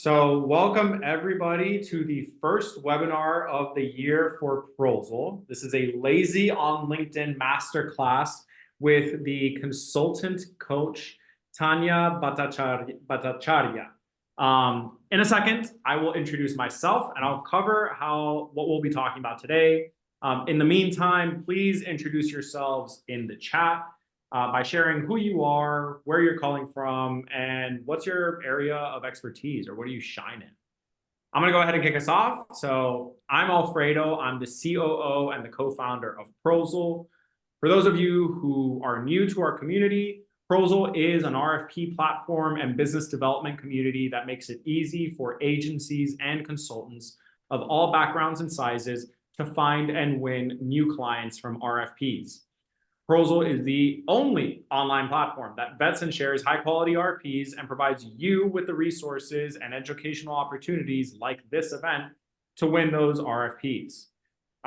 Welcome everybody to the first webinar of the year for Prozl. This is a Lazy on LinkedIn masterclass with the consultant coach Tanya Bhattacharya. In a second, I will introduce myself and I'll cover what we'll be talking about today. In the meantime, please introduce yourselves in the chat by sharing who you are, where you're calling from, and what's your area of expertise or what do you shine in. I'm going to go ahead and kick us off. So I'm Alfredo. I'm the COO and the co-founder of Prozl. For those of you who are new to our community, Prozl is an RFP platform and business development community that makes it easy for agencies and consultants of all backgrounds and sizes to find and win new clients from RFPs. Prozl is the only online platform that vets and shares high-quality RFPs and provides you with the resources and educational opportunities like this event to win those RFPs.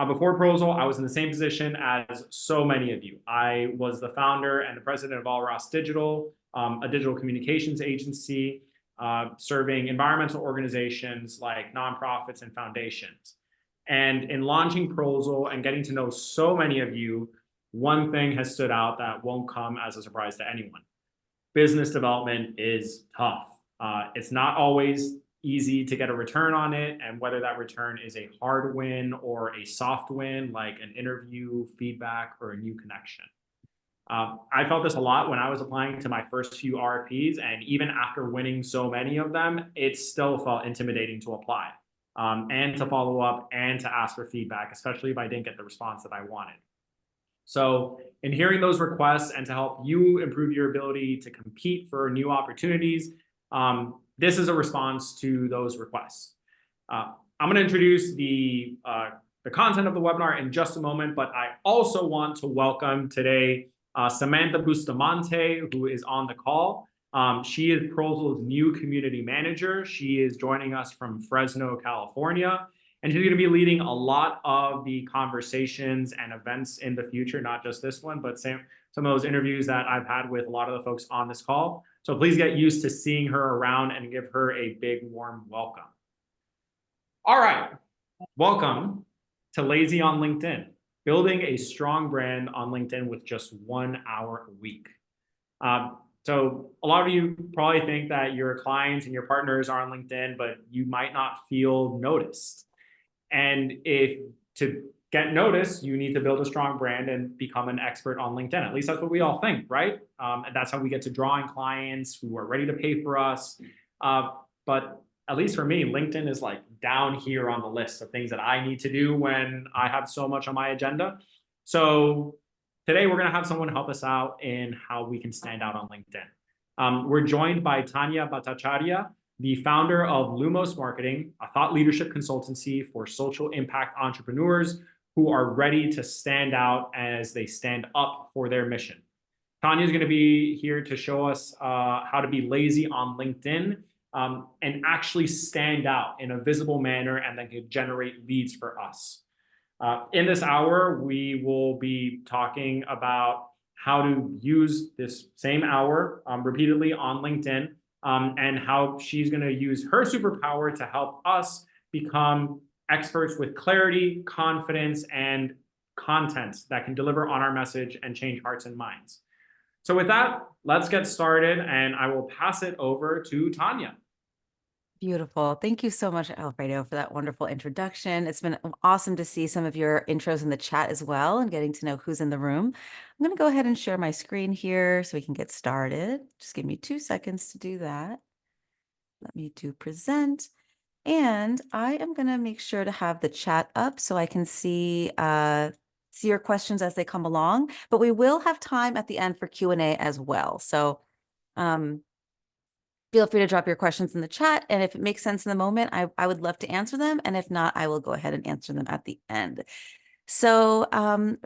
Before Prozl, I was in the same position as so many of you. I was the founder and the president of All Ross Digital, a digital communications agency serving environmental organizations like nonprofits and foundations. And in launching Prozl and getting to know so many of you, one thing has stood out that won't come as a surprise to anyone. Business development is tough. It's not always easy to get a return on it, and whether that return is a hard win or a soft win, like an interview, feedback, or a new connection. I felt this a lot when I was applying to my first few RFPs, and even after winning so many of them, it still felt intimidating to apply and to follow up and to ask for feedback, especially if I didn't get the response that I wanted. So in hearing those requests and to help you improve your ability to compete for new opportunities, this is a response to those requests. I'm going to introduce the content of the webinar in just a moment, but I also want to welcome today Samantha Bustamante, who is on the call. She is Prozl's new community manager. She is joining us from Fresno, California. And she's going to be leading a lot of the conversations and events in the future, not just this one, but some of those interviews that I've had with a lot of the folks on this call. So please get used to seeing her around and give her a big, warm welcome. All right. Welcome to Lazy on LinkedIn, building a strong brand on LinkedIn with just 1 hour a week. So a lot of you probably think that your clients and your partners are on LinkedIn, but you might not feel noticed. And to get noticed, you need to build a strong brand and become an expert on LinkedIn. At least that's what we all think, right? And that's how we get to draw in clients who are ready to pay for us. But at least for me, LinkedIn is like down here on the list of things that I need to do when I have so much on my agenda. So today we're going to have someone help us out in how we can stand out on LinkedIn. We're joined by Tanya Bhattacharya, the founder of Lumos Marketing, a thought leadership consultancy for social impact entrepreneurs who are ready to stand out as they stand up for their mission. Tanya is going to be here to show us how to be lazy on LinkedIn and actually stand out in a visible manner and then generate leads for us. In this hour, we will be talking about how to use this same hour repeatedly on LinkedIn, and how she's going to use her superpower to help us become experts with clarity, confidence, and content that can deliver on our message and change hearts and minds. So with that, let's get started, and I will pass it over to Tanya. Beautiful. Thank you so much, Alfredo, for that wonderful introduction. It's been awesome to see some of your intros in the chat as well and getting to know who's in the room. I'm going to go ahead and share my screen here so we can get started. Just give me 2 seconds to do that. Let me do present. And I am going to make sure to have the chat up so I can see your questions as they come along. But we will have time at the end for Q&A as well. So feel free to drop your questions in the chat. And if it makes sense in the moment, I would love to answer them. And if not, I will go ahead and answer them at the end. So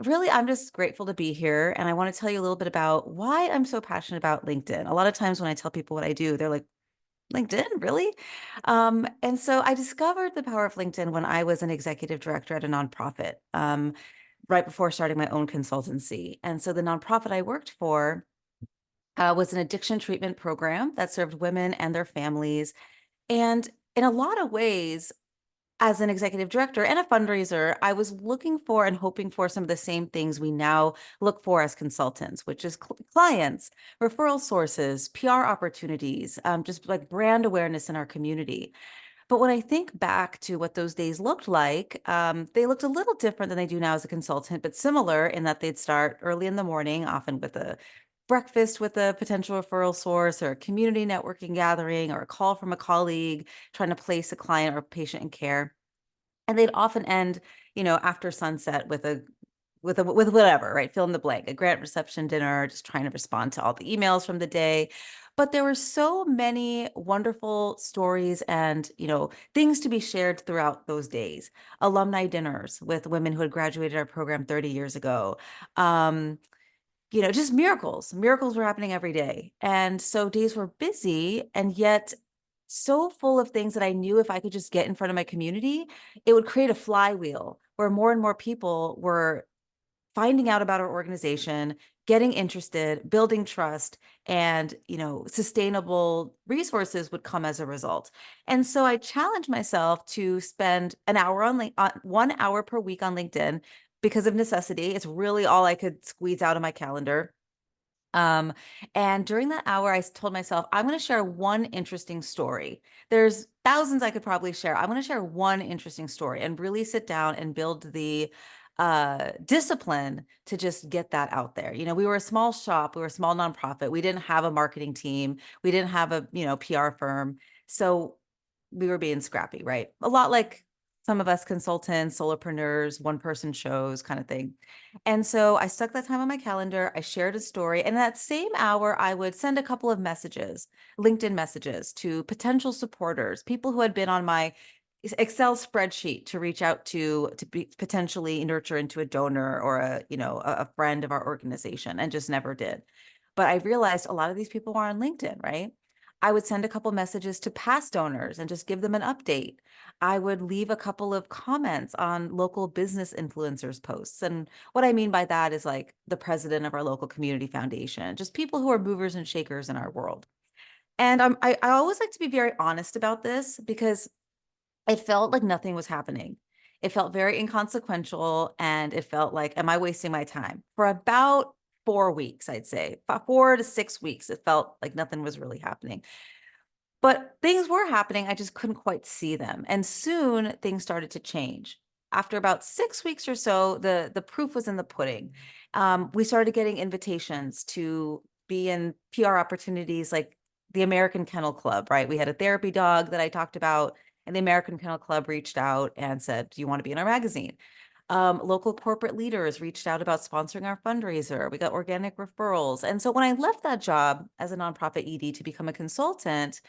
really, I'm just grateful to be here. And I want to tell you a little bit about why I'm so passionate about LinkedIn. A lot of times when I tell people what I do, they're like, LinkedIn, really? And so I discovered the power of LinkedIn when I was an executive director at a nonprofit right before starting my own consultancy. And so the nonprofit I worked for was an addiction treatment program that served women and their families And in a lot of ways, as an executive director and a fundraiser, I was looking for and hoping for some of the same things we now look for as consultants, which is clients, referral sources, PR opportunities, just like brand awareness in our community. But when I think back to what those days looked like, they looked a little different than they do now as a consultant, but similar in that they'd start early in the morning, often with a breakfast with a potential referral source or a community networking gathering or a call from a colleague trying to place a client or patient in care. And they'd often end, after sunset with with whatever, right? Fill in the blank, a grant reception dinner, just trying to respond to all the emails from the day. But there were so many wonderful stories and, things to be shared throughout those days. Alumni dinners with women who had graduated our program 30 years ago. Um, just miracles. Miracles were happening every day. And so days were busy and yet so full of things that I knew if I could just get in front of my community, it would create a flywheel where more and more people were finding out about our organization, getting interested, building trust, and, sustainable resources would come as a result. And so I challenged myself to spend an hour on 1 hour per week on LinkedIn because of necessity. It's really all I could squeeze out of my calendar. Um, and during that hour, told myself, I'm going to share one interesting story. There's thousands I could probably share. I'm going to share one interesting story and really sit down and build the discipline to just get that out there. We were a small shop, we were a small nonprofit. We didn't have a marketing team, we didn't have a, PR firm. So we were being scrappy, right? A lot like some of us consultants, solopreneurs, one person shows kind of thing. And so I stuck that time on my calendar. I shared a story. And that same hour, I would send a couple of messages, LinkedIn messages to potential supporters, people who had been on my Excel spreadsheet to reach out to be potentially nurture into a donor or a friend of our organization, and just never did. But I realized a lot of these people were on LinkedIn, right? I would send a couple messages to past donors and just give them an update. I would leave a couple of comments on local business influencers posts. And what I mean by that is like the president of our local community foundation, just people who are movers and shakers in our world. And I always like to be very honest about this because it felt like nothing was happening. It felt very inconsequential, and it felt like, am I wasting my time? For about 4 weeks, I'd say, about 4 to 6 weeks, it felt like nothing was really happening. But things were happening, I just couldn't quite see them, and soon things started to change. After about 6 weeks or so, the proof was in the pudding. We started getting invitations to be in PR opportunities like the American Kennel Club, right? We had a therapy dog that I talked about, and the American Kennel Club reached out and said, "Do you want to be in our magazine?" Local corporate leaders reached out about sponsoring our fundraiser. We got organic referrals. And so when I left that job as a nonprofit ED to become a consultant,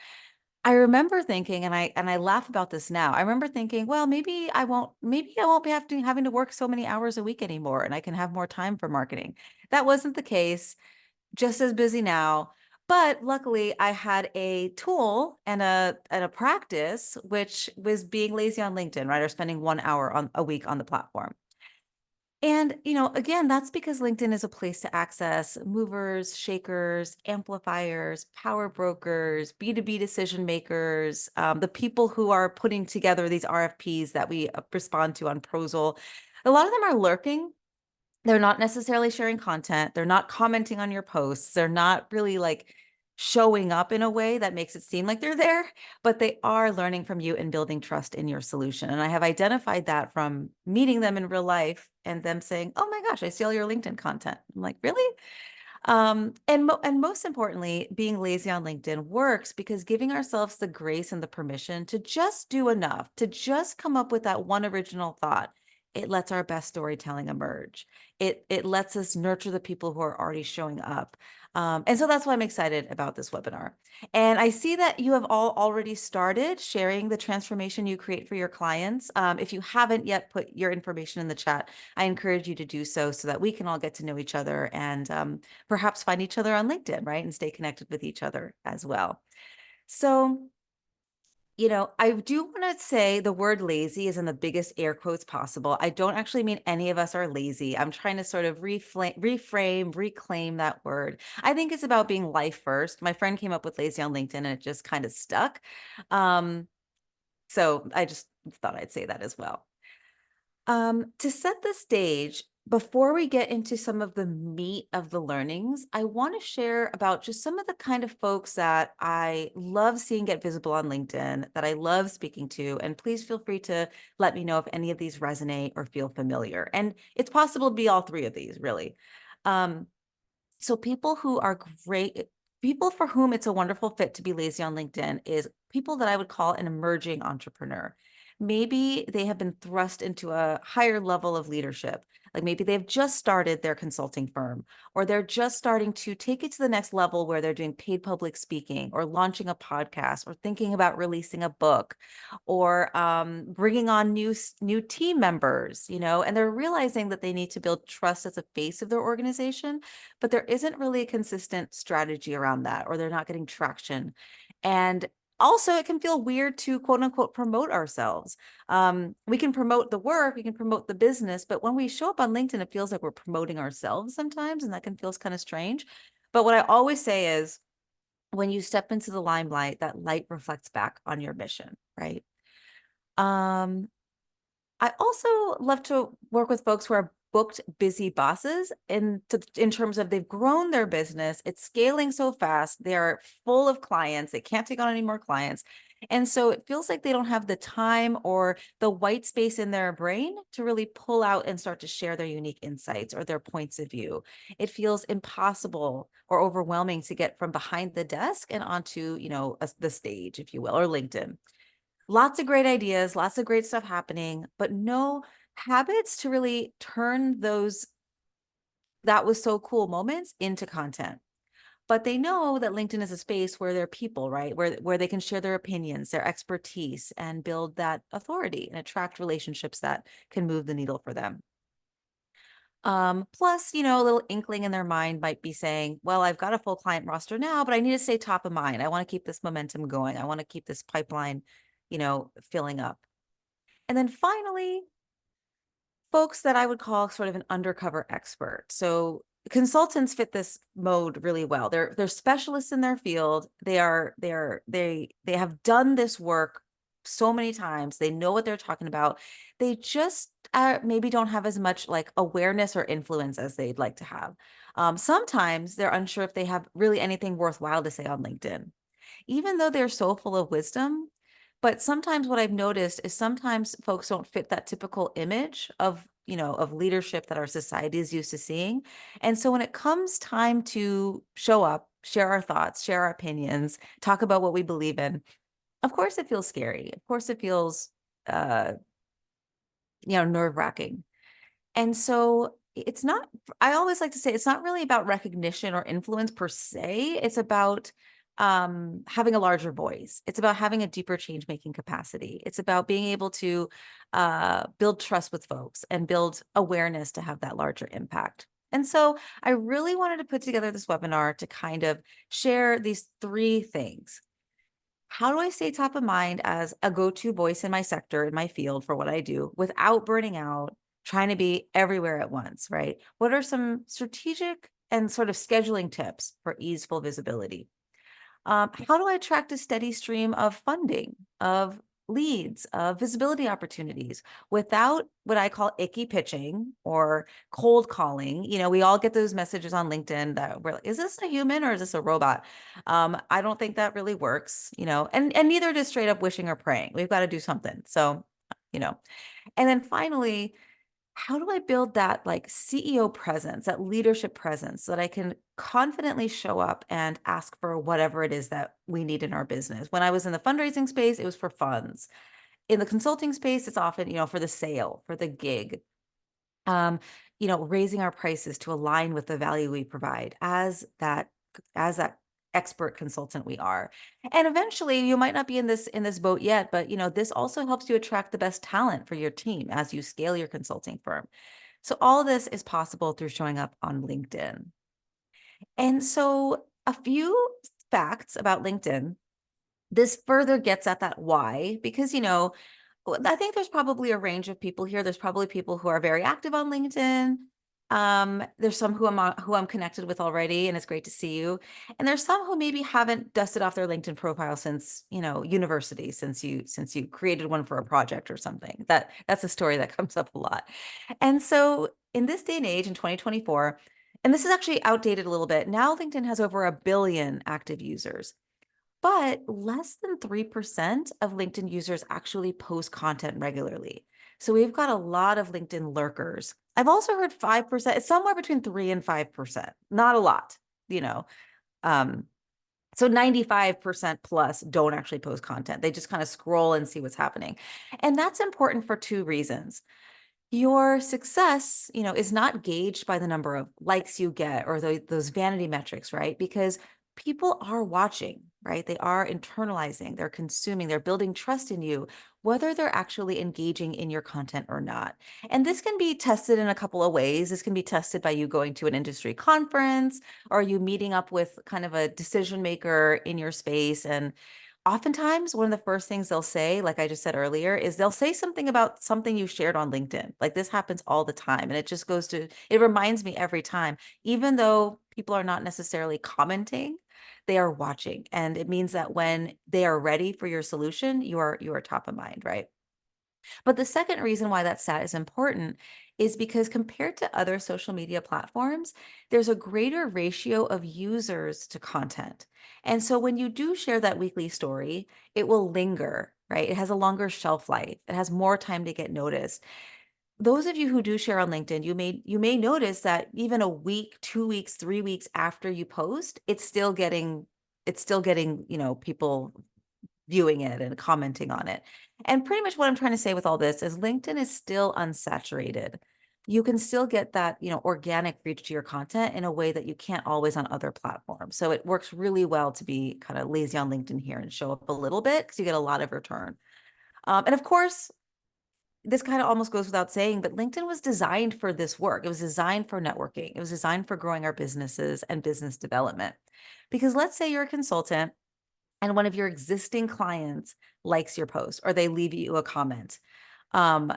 I remember thinking, and I laugh about this now. I remember thinking, well, maybe I won't be having to work so many hours a week anymore, and I can have more time for marketing. That wasn't the case. Just as busy now. But luckily, I had a tool and a practice, which was being lazy on LinkedIn, right? Or spending 1 hour on a week on the platform. And, again, that's because LinkedIn is a place to access movers, shakers, amplifiers, power brokers, B2B decision makers, the people who are putting together these RFPs that we respond to on Prozul. A lot of them are lurking. They're not necessarily sharing content. They're not commenting on your posts. They're not really like showing up in a way that makes it seem like they're there, but they are learning from you and building trust in your solution. And I have identified that from meeting them in real life and them saying, "Oh my gosh, I see all your LinkedIn content." I'm like, "Really?" And most importantly, being lazy on LinkedIn works because giving ourselves the grace and the permission to just do enough, to just come up with that one original thought, it lets our best storytelling emerge. It lets us nurture the people who are already showing up. And so that's why I'm excited about this webinar. And I see that you have all already started sharing the transformation you create for your clients. If you haven't yet put your information in the chat, I encourage you to do so that we can all get to know each other and perhaps find each other on LinkedIn, right? And stay connected with each other as well. So I do want to say the word lazy is in the biggest air quotes possible. I don't actually mean any of us are lazy. I'm trying to sort of reframe, reclaim that word. I think it's about being life first. My friend came up with lazy on LinkedIn and it just kind of stuck. Um, so I just thought I'd say that as well. To set the stage, before we get into some of the meat of the learnings, I want to share about just some of the kind of folks that I love seeing get visible on LinkedIn, that I love speaking to. And please feel free to let me know if any of these resonate or feel familiar. And it's possible to be all three of these, really. Um, so people who are great, people for whom it's a wonderful fit to be lazy on LinkedIn is people that I would call an emerging entrepreneur. Maybe they have been thrust into a higher level of leadership. Like maybe they've just started their consulting firm, or they're just starting to take it to the next level where they're doing paid public speaking or launching a podcast or thinking about releasing a book or bringing on new team members, and they're realizing that they need to build trust as a face of their organization, but there isn't really a consistent strategy around that, or they're not getting traction. And also, it can feel weird to quote unquote promote ourselves. We can promote the work, we can promote the business, but when we show up on LinkedIn, it feels like we're promoting ourselves sometimes, and that can feel kind of strange. But what I always say is, when you step into the limelight, that light reflects back on your mission, right? Um, I also love to work with folks who are booked busy bosses in terms of they've grown their business, it's scaling so fast, they're full of clients, they can't take on any more clients. And so it feels like they don't have the time or the white space in their brain to really pull out and start to share their unique insights or their points of view. It feels impossible or overwhelming to get from behind the desk and onto, the stage, if you will, or LinkedIn. Lots of great ideas, lots of great stuff happening, but no habits to really turn those that was so cool moments into content. But they know that LinkedIn is a space where there are people, right? Where they can share their opinions, their expertise, and build that authority and attract relationships that can move the needle for them. Plus, a little inkling in their mind might be saying, well, I've got a full client roster now, but I need to stay top of mind. I want to keep this momentum going. I want to keep this pipeline, filling up. And then finally, folks that I would call sort of an undercover expert. So consultants fit this mode really well. They're specialists in their field. They have done this work so many times. They know what they're talking about. They just maybe don't have as much like awareness or influence as they'd like to have. Sometimes they're unsure if they have really anything worthwhile to say on LinkedIn, even though they're so full of wisdom. But sometimes what I've noticed is sometimes folks don't fit that typical image of leadership that our society is used to seeing. And so when it comes time to show up, share our thoughts, share our opinions, talk about what we believe in, of course it feels scary. Of course it feels uh, nerve-wracking. And so it's not, I always like to say it's not really about recognition or influence per se. It's about having a larger voice. It's about having a deeper change making capacity. It's about being able to build trust with folks and build awareness to have that larger impact. And so I really wanted to put together this webinar to kind of share these three things. How do I stay top of mind as a go-to voice in my sector, in my field for what I do without burning out, trying to be everywhere at once, right? What are some strategic and sort of scheduling tips for easeful visibility? How do I attract a steady stream of funding, of leads, of visibility opportunities without what I call icky pitching or cold calling? We all get those messages on LinkedIn that we're like, is this a human or is this a robot? I don't think that really works, and neither does straight up wishing or praying. We've got to do something. So, you know, and then finally, how do I build that like CEO presence, that leadership presence so that I can confidently show up and ask for whatever it is that we need in our business? When I was in the fundraising space, it was for funds. In the consulting space, it's often, for the sale, for the gig. Um, raising our prices to align with the value we provide as that expert consultant we are. And eventually you might not be in this boat yet, but this also helps you attract the best talent for your team as you scale your consulting firm. So all of this is possible through showing up on LinkedIn. And so a few facts about LinkedIn. This further gets at that why, because, I think there's probably a range of people here. There's probably people who are very active on LinkedIn. There's some who I'm connected with already, and it's great to see you. And there's some who maybe haven't dusted off their LinkedIn profile since, university, since you created one for a project or something. That's a story that comes up a lot. And so in this day and age in 2024, and this is actually outdated a little bit. Now LinkedIn has over 1 billion active users. But less than 3% of LinkedIn users actually post content regularly. So we've got a lot of LinkedIn lurkers. I've also heard 5%, it's somewhere between 3 and 5%, not a lot, you know. Um, so 95% plus don't actually post content. They just kind of scroll and see what's happening. And that's important for two reasons. Your success, is not gauged by the number of likes you get or those vanity metrics, right? Because people are watching, right? They are internalizing, they're consuming, they're building trust in you, whether they're actually engaging in your content or not. And this can be tested in a couple of ways. This can be tested by you going to an industry conference or you meeting up with kind of a decision maker in your space. And oftentimes, one of the first things they'll say, like I just said earlier, is they'll say something about something you shared on LinkedIn. Like this happens all the time. And it reminds me every time, even though people are not necessarily commenting, they are watching. And it means that when they are ready for your solution, you are top of mind, right? But the second reason why that stat is important is because compared to other social media platforms, there's a greater ratio of users to content. And so when you do share that weekly story, it will linger, right? It has a longer shelf life. It has more time to get noticed. Those of you who do share on LinkedIn, you may notice that even a week, 2 weeks, 3 weeks after you post, it's still getting, people viewing it and commenting on it. And pretty much what I'm trying to say with all this is LinkedIn is still unsaturated. You can still get that, organic reach to your content in a way that you can't always on other platforms. So it works really well to be kind of lazy on LinkedIn here and show up a little bit because you get a lot of return. And of course, this kind of almost goes without saying, but LinkedIn was designed for this work. It was designed for networking. It was designed for growing our businesses and business development. Because let's say you're a consultant and one of your existing clients likes your post or they leave you a comment. Um,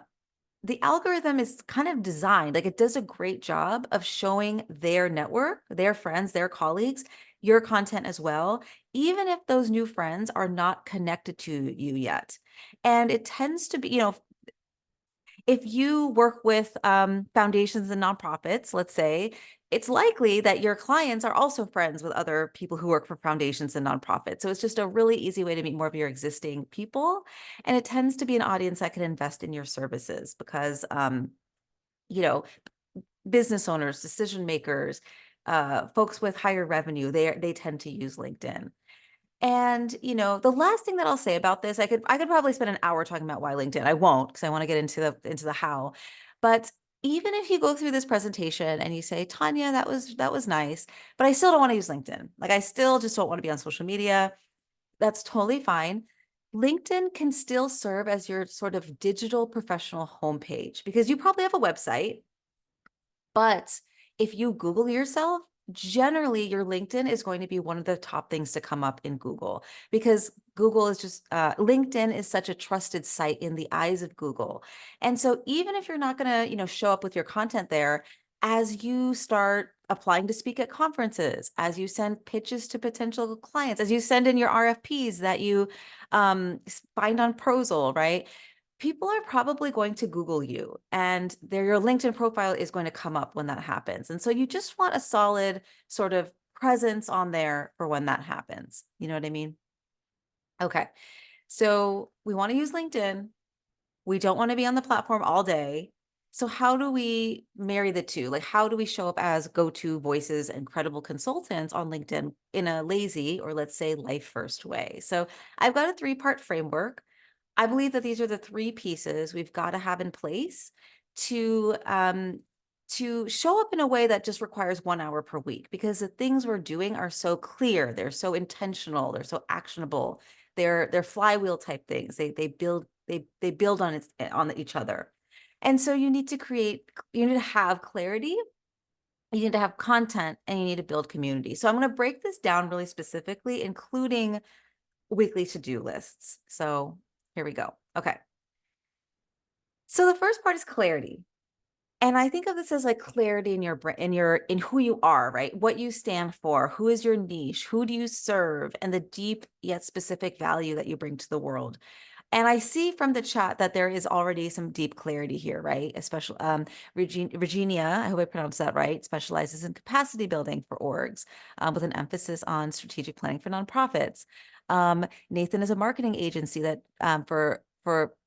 the algorithm is kind of designed, like it does a great job of showing their network, their friends, their colleagues, your content as well, even if those new friends are not connected to you yet. And it tends to be, if you work with foundations and nonprofits, let's say, it's likely that your clients are also friends with other people who work for foundations and nonprofits. So it's just a really easy way to meet more of your existing people. And it tends to be an audience that can invest in your services because, you know, business owners, decision makers, folks with higher revenue, they tend to use LinkedIn. And, the last thing that I'll say about this, I could probably spend an hour talking about why LinkedIn. I won't because I want to get into the how. But even if you go through this presentation and you say, Tanya, that was nice, but I still don't want to use LinkedIn. Like I still just don't want to be on social media. That's totally fine. LinkedIn can still serve as your sort of digital professional homepage because you probably have a website, but if you Google yourself, generally your LinkedIn is going to be one of the top things to come up in Google because Google is LinkedIn is such a trusted site in the eyes of Google. And so even if you're not going to, show up with your content there, as you start applying to speak at conferences, as you send pitches to potential clients, as you send in your RFPs that you find on Prozul, right? People are probably going to Google you and your LinkedIn profile is going to come up when that happens. And so you just want a solid sort of presence on there for when that happens. You know what I mean? Okay. So we want to use LinkedIn. We don't want to be on the platform all day. So how do we marry the two? Like, how do we show up as go-to voices and credible consultants on LinkedIn in a lazy or let's say life first way? So I've got a 3-part framework. I believe that these are the 3 pieces we've got to have in place to show up in a way that just requires 1 hour per week because the things we're doing are so clear, they're so intentional, they're so actionable. They're flywheel type things. They build on each other. And so you need to have clarity, you need to have content, and you need to build community. So I'm going to break this down really specifically, including weekly to-do lists. So here we go. Okay. So the first part is clarity. And I think of this as like clarity in your brain, in who you are, right? What you stand for, who is your niche, who do you serve, and the deep yet specific value that you bring to the world. And I see from the chat that there is already some deep clarity here, right? Especially Regina, I hope I pronounced that right, specializes in capacity building for orgs, with an emphasis on strategic planning for nonprofits. Nathan is a marketing agency that for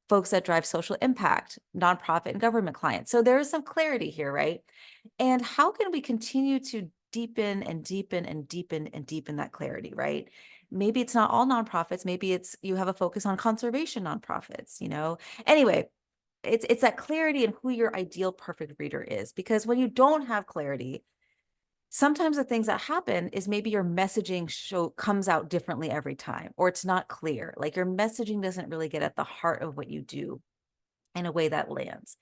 folks that drive social impact, nonprofit and government clients. So there is some clarity here, right? And how can we continue to deepen and deepen and deepen and deepen that clarity, right? Maybe it's not all nonprofits, maybe it's you have a focus on conservation nonprofits, you know. Anyway, it's that clarity in who your ideal perfect reader is, because when you don't have clarity, sometimes the things that happen is maybe your messaging comes out differently every time, or it's not clear. Like your messaging doesn't really get at the heart of what you do in a way that lands.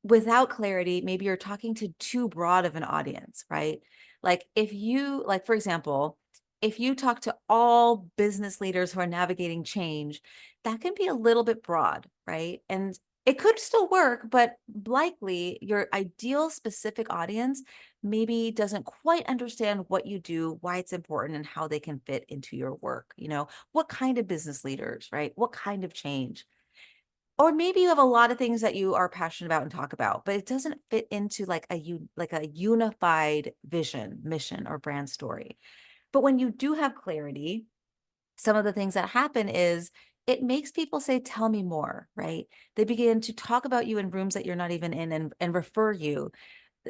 Without clarity, maybe you're talking to too broad of an audience, right? Like if you, like for example, if you talk to all business leaders who are navigating change, that can be a little bit broad, right? And it could still work, but likely your ideal specific audience maybe doesn't quite understand what you do, why it's important, and how they can fit into your work. You know, what kind of business leaders, right? What kind of change? Or maybe you have a lot of things that you are passionate about and talk about, but it doesn't fit into like a unified vision, mission, or brand story. But when you do have clarity, some of the things that happen is it makes people say, tell me more, right? They begin to talk about you in rooms that you're not even in, and refer you.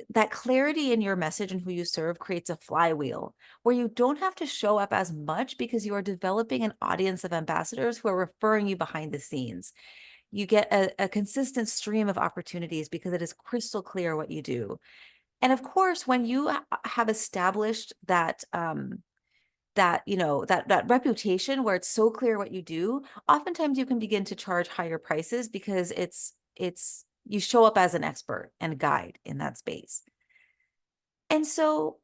That clarity in your message and who you serve creates a flywheel where you don't have to show up as much because you are developing an audience of ambassadors who are referring you behind the scenes. You get a consistent stream of opportunities because it is crystal clear what you do. And of course, when you have established that that reputation where it's so clear what you do, oftentimes you can begin to charge higher prices because it's you show up as an expert and guide in that space. And so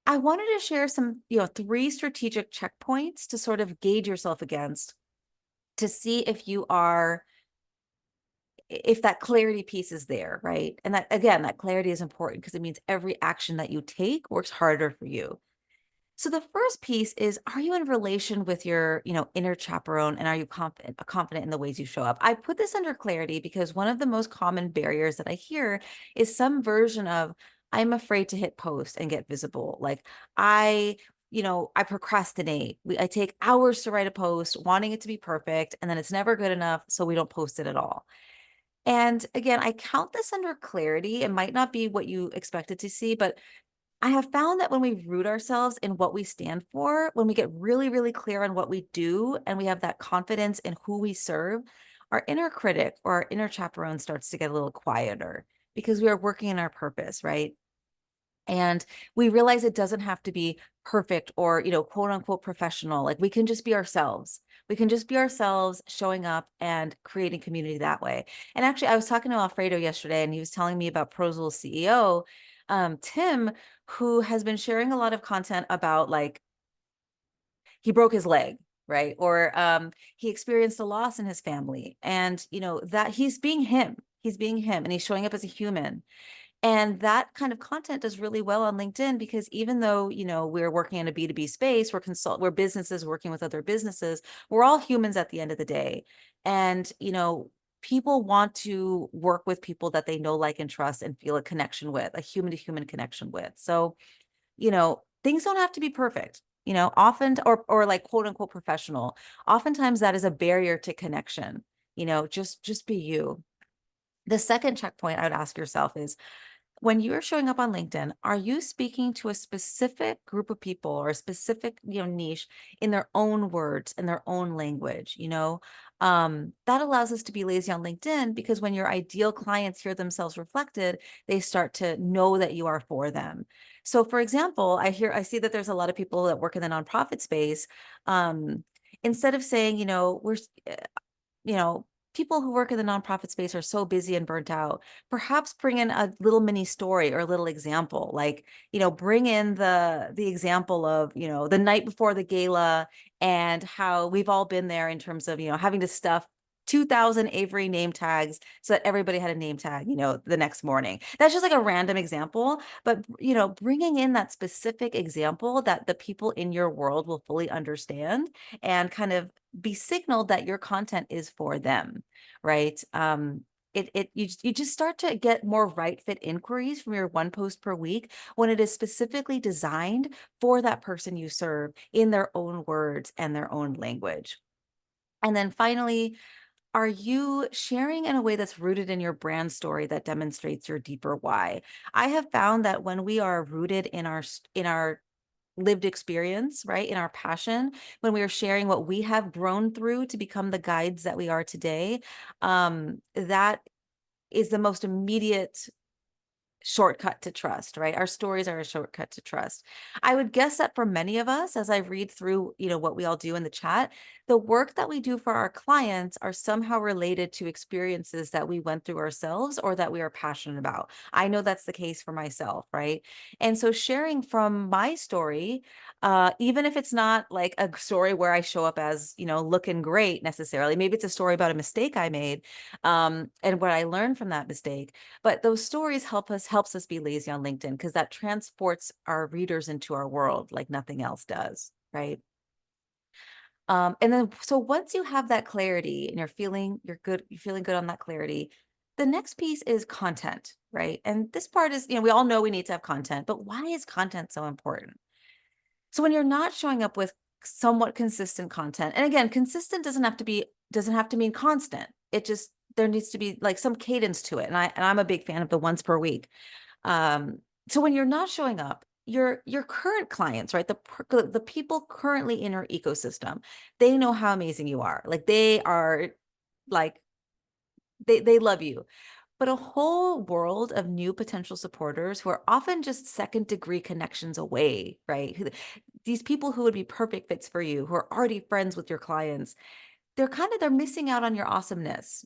I wanted to share some, 3 strategic checkpoints to sort of gauge yourself against, to see if that clarity piece is there, right? And that, again, that clarity is important because it means every action that you take works harder for you. So the first piece is, are you in relation with your, inner chaperone, and are you confident in the ways you show up? I put this under clarity because one of the most common barriers that I hear is some version of, I'm afraid to hit post and get visible. Like I procrastinate. I take hours to write a post, wanting it to be perfect, and then it's never good enough, so we don't post it at all. And again, I count this under clarity. It might not be what you expected to see, but I have found that when we root ourselves in what we stand for, when we get really, really clear on what we do, and we have that confidence in who we serve, our inner critic or our inner chaperone starts to get a little quieter because we are working in our purpose, right? And we realize it doesn't have to be perfect or, quote unquote professional. Like we can just be ourselves. We can just be ourselves, showing up and creating community that way. And actually, I was talking to Alfredo yesterday, and he was telling me about Prozul's CEO, Tim, who has been sharing a lot of content about, like, he broke his leg, right? Or he experienced a loss in his family. And, that he's being him. He's being him, and he's showing up as a human. And that kind of content does really well on LinkedIn because even though, we're working in a B2B space, we're businesses working with other businesses, we're all humans at the end of the day. And, people want to work with people that they know, like, and trust, and feel a connection with, a human to human connection with. So, things don't have to be perfect, often, or like quote unquote professional. Oftentimes that is a barrier to connection, just be you. The second checkpoint I would ask yourself is, when you're showing up on LinkedIn, are you speaking to a specific group of people or a specific, niche in their own words, in their own language? That allows us to be lazy on LinkedIn because when your ideal clients hear themselves reflected, they start to know that you are for them. So, for example, I see that there's a lot of people that work in the nonprofit space. Instead of saying, we're, you know, people who work in the nonprofit space are so busy and burnt out, perhaps bring in a little mini story or a little example, like, bring in the example of, the night before the gala and how we've all been there in terms of, having to stuff 2,000 Avery name tags so that everybody had a name tag, the next morning. That's just like a random example, but bringing in that specific example that the people in your world will fully understand and kind of be signaled that your content is for them, right? You just start to get more right fit inquiries from your one post per week when it is specifically designed for that person you serve in their own words and their own language. And then finally, are you sharing in a way that's rooted in your brand story that demonstrates your deeper why? I have found that when we are rooted in our lived experience, right, in our passion, when we are sharing what we have grown through to become the guides that we are today, that is the most immediate shortcut to trust, right? Our stories are a shortcut to trust. I would guess that for many of us, as I read through, what we all do in the chat, the work that we do for our clients are somehow related to experiences that we went through ourselves or that we are passionate about. I know that's the case for myself, right? And so sharing from my story, even if it's not like a story where I show up as, looking great necessarily, maybe it's a story about a mistake I made, and what I learned from that mistake, but those stories helps us be lazy on LinkedIn because that transports our readers into our world like nothing else does, right? And then so once you have that clarity and you're feeling good on that clarity, the next piece is content, right? And this part is, we all know we need to have content, but why is content so important? So when you're not showing up with somewhat consistent content, and again, consistent doesn't have to mean constant. It just there needs to be like some cadence to it. And I'm a big fan of the once per week. So when you're not showing up, your current clients, right? The people currently in your ecosystem, they know how amazing you are. Like they are like they love you. But a whole world of new potential supporters who are often just second degree connections away, right? These people who would be perfect fits for you, who are already friends with your clients, they're missing out on your awesomeness,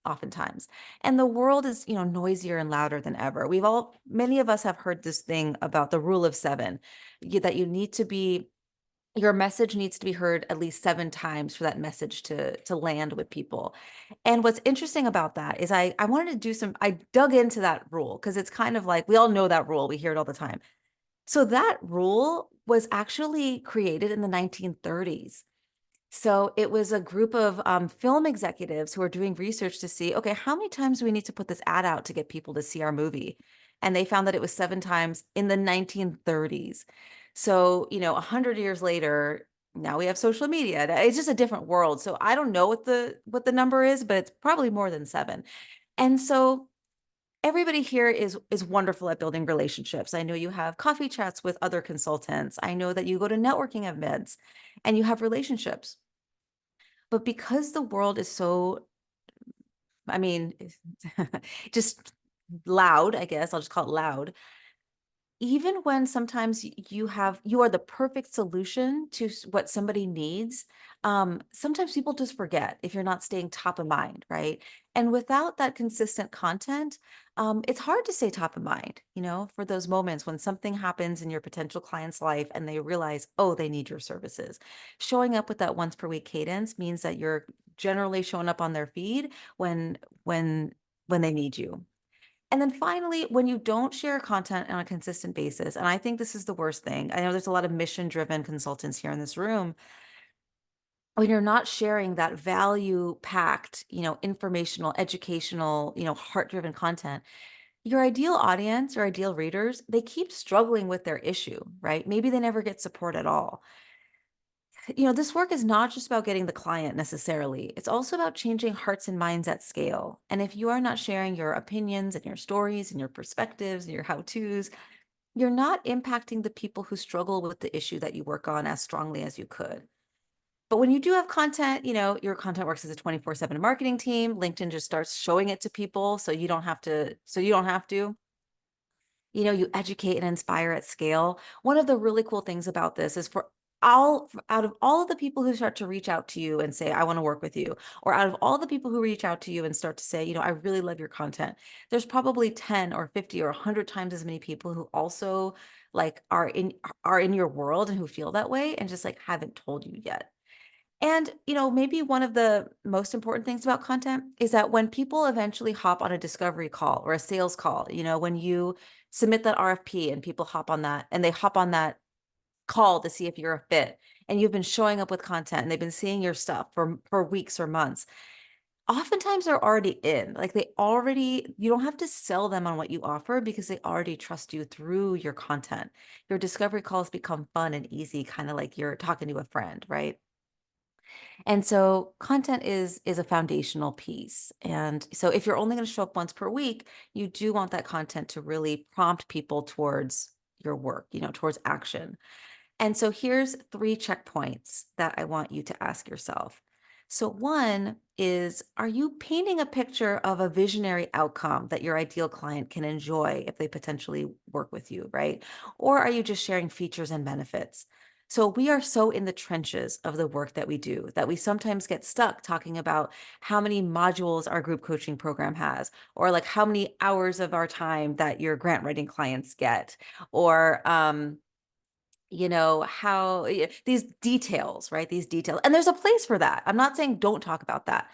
oftentimes. And the world is, noisier and louder than ever. Many of us have heard this thing about the rule of seven, that your message needs to be heard at least 7 times for that message to land with people. And what's interesting about that is I wanted to I dug into that rule because it's kind of like we all know that rule, we hear it all the time. So that rule was actually created in the 1930s. So it was a group of film executives who were doing research to see, okay, how many times do we need to put this ad out to get people to see our movie? And they found that it was 7 times in the 1930s. So, 100 years later, now we have social media. It's just a different world. So I don't know what the number is, but it's probably more than 7. And so everybody here is wonderful at building relationships. I know you have coffee chats with other consultants. I know that you go to networking events and you have relationships. But because the world is so, I mean, just loud, I guess I'll just call it loud. Even when sometimes you are the perfect solution to what somebody needs, sometimes people just forget if you're not staying top of mind, right? And without that consistent content, it's hard to stay top of mind, for those moments when something happens in your potential client's life and they realize, oh, they need your services. Showing up with that once per week cadence means that you're generally showing up on their feed when they need you. And then finally, when you don't share content on a consistent basis, and I think this is the worst thing. I know there's a lot of mission-driven consultants here in this room. When you're not sharing that value-packed, informational, educational, heart-driven content, your ideal audience or ideal readers, they keep struggling with their issue, right? Maybe they never get support at all. This work is not just about getting the client necessarily. It's also about changing hearts and minds at scale. And if you are not sharing your opinions and your stories and your perspectives and your how-tos, you're not impacting the people who struggle with the issue that you work on as strongly as you could. But when you do have content, your content works as a 24/7 marketing team. LinkedIn just starts showing it to people so you don't have to. You educate and inspire at scale. One of the really cool things about this is out of all of the people who start to reach out to you and say, I want to work with you, or out of all the people who reach out to you and start to say, I really love your content, there's probably 10 or 50 or 100 times as many people who also like are in your world and who feel that way and just like haven't told you yet. And, maybe one of the most important things about content is that when people eventually hop on a discovery call or a sales call, when you submit that RFP and people hop on that and they hop on that call to see if you're a fit and you've been showing up with content and they've been seeing your stuff for weeks or months, oftentimes they're already in. Like you don't have to sell them on what you offer because they already trust you through your content. Your discovery calls become fun and easy, kind of like you're talking to a friend, right? And so content is a foundational piece. And so if you're only going to show up once per week, you do want that content to really prompt people towards your work, towards action. And so here's 3 checkpoints that I want you to ask yourself. So one is, are you painting a picture of a visionary outcome that your ideal client can enjoy if they potentially work with you, right? Or are you just sharing features and benefits? So we are so in the trenches of the work that we do that we sometimes get stuck talking about how many modules our group coaching program has, or like how many hours of our time that your grant writing clients get, or how these details, right? These details. And there's a place for that. I'm not saying don't talk about that.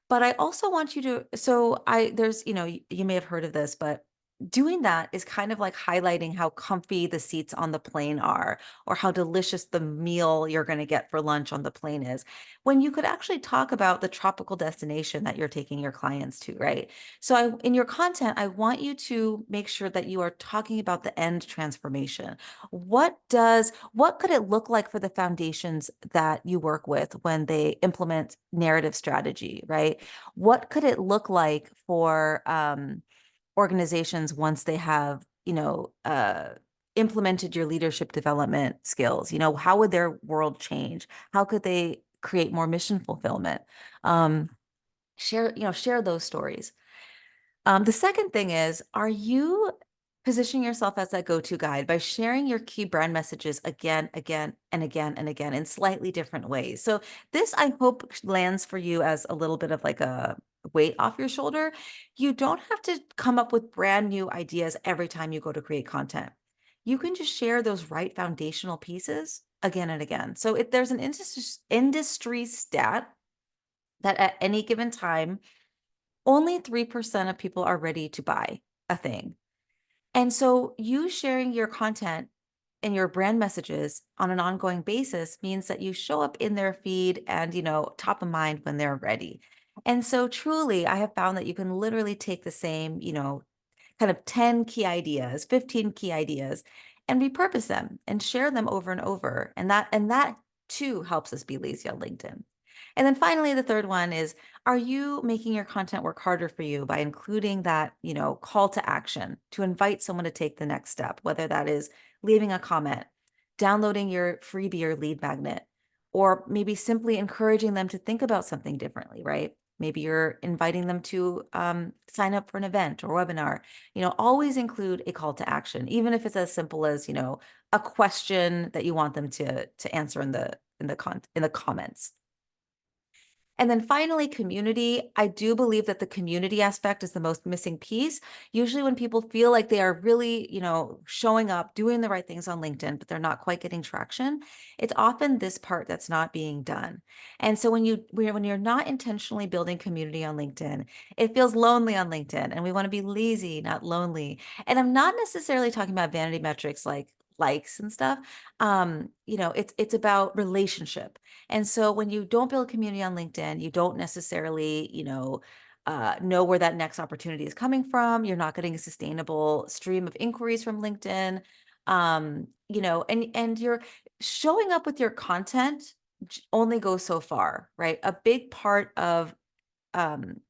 But I also want you to, so there's, you may have heard of this, but doing that is kind of like highlighting how comfy the seats on the plane are, or how delicious the meal you're going to get for lunch on the plane is, when you could actually talk about the tropical destination that you're taking your clients to, right? So in your content, I want you to make sure that you are talking about the end transformation. What could it look like for the foundations that you work with when they implement narrative strategy, right? What could it look like for organizations once they have, implemented your leadership development skills? How would their world change? How could they create more mission fulfillment? Um, share those stories. The second thing is, are you positioning yourself as that go-to guide by sharing your key brand messages again, again, and again, and again in slightly different ways? So this, I hope, lands for you as a little bit of like a weight off your shoulder. You don't have to come up with brand new ideas every time you go to create content. You can just share those right foundational pieces again and again. So if there's an industry stat that at any given time, only 3% of people are ready to buy a thing. And so you sharing your content and your brand messages on an ongoing basis means that you show up in their feed and, top of mind when they're ready. And so truly, I have found that you can literally take the same, kind of 10 key ideas, 15 key ideas, and repurpose them and share them over and over. And that too helps us be lazy on LinkedIn. And then finally, the third one is, are you making your content work harder for you by including that, call to action to invite someone to take the next step, whether that is leaving a comment, downloading your freebie or lead magnet, or maybe simply encouraging them to think about something differently, right? Maybe you're inviting them to sign up for an event or webinar. Always include a call to action, even if it's as simple as, a question that you want them to answer in the comments. And then finally, community. I do believe that the community aspect is the most missing piece. Usually when people feel like they are really, showing up, doing the right things on LinkedIn, but they're not quite getting traction, it's often this part that's not being done. And so when you're not intentionally building community on LinkedIn, it feels lonely on LinkedIn, and we want to be lazy, not lonely. And I'm not necessarily talking about vanity metrics like likes and stuff. It's about relationship. And so when you don't build community on LinkedIn, you don't necessarily, know where that next opportunity is coming from. You're not getting a sustainable stream of inquiries from LinkedIn. And you're showing up with your content only goes so far, right? A big part of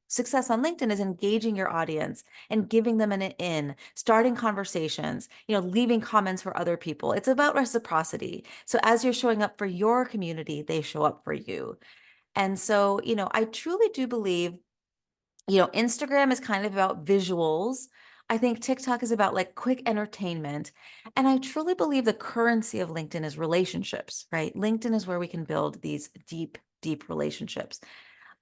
success on LinkedIn is engaging your audience and giving them an in, starting conversations, leaving comments for other people. It's about reciprocity. So as you're showing up for your community, they show up for you. And so, I truly do believe, Instagram is kind of about visuals. I think TikTok is about like quick entertainment. And I truly believe the currency of LinkedIn is relationships, right? LinkedIn is where we can build these deep, deep relationships.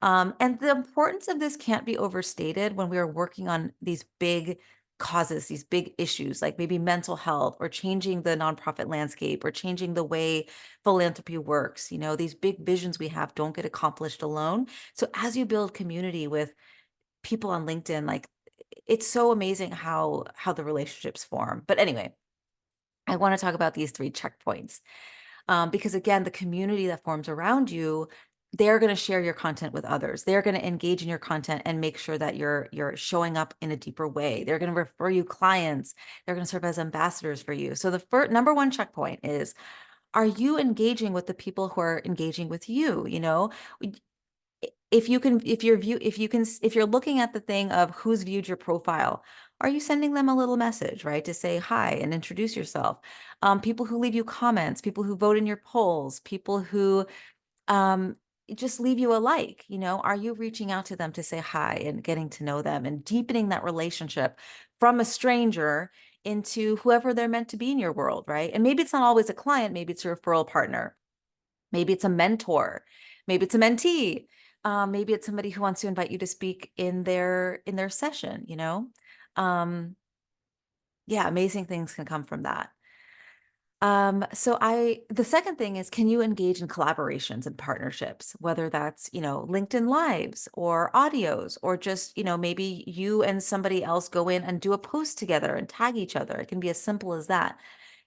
And the importance of this can't be overstated when we are working on these big causes, these big issues, like maybe mental health or changing the nonprofit landscape or changing the way philanthropy works. These big visions we have don't get accomplished alone. So as you build community with people on LinkedIn, like it's so amazing how the relationships form. But anyway, I want to talk about these three checkpoints because again, the community that forms around you, they're going to share your content with others. They're going to engage in your content and make sure that you're showing up in a deeper way. They're going to refer you clients. They're going to serve as ambassadors for you. So the first number one checkpoint is, are you engaging with the people who are engaging with you? If you can, if you're looking at the thing of who's viewed your profile, are you sending them a little message, right? To say hi and introduce yourself. People who leave you comments, people who vote in your polls, people who um, just leave you a like, are you reaching out to them to say hi and getting to know them and deepening that relationship from a stranger into whoever they're meant to be in your world, right? And maybe it's not always a client, maybe it's a referral partner. Maybe it's a mentor. Maybe it's a mentee. Maybe it's somebody who wants to invite you to speak in their session, Yeah, amazing things can come from that. The second thing is, can you engage in collaborations and partnerships, whether that's, LinkedIn Lives or audios, or just, maybe you and somebody else go in and do a post together and tag each other. It can be as simple as that.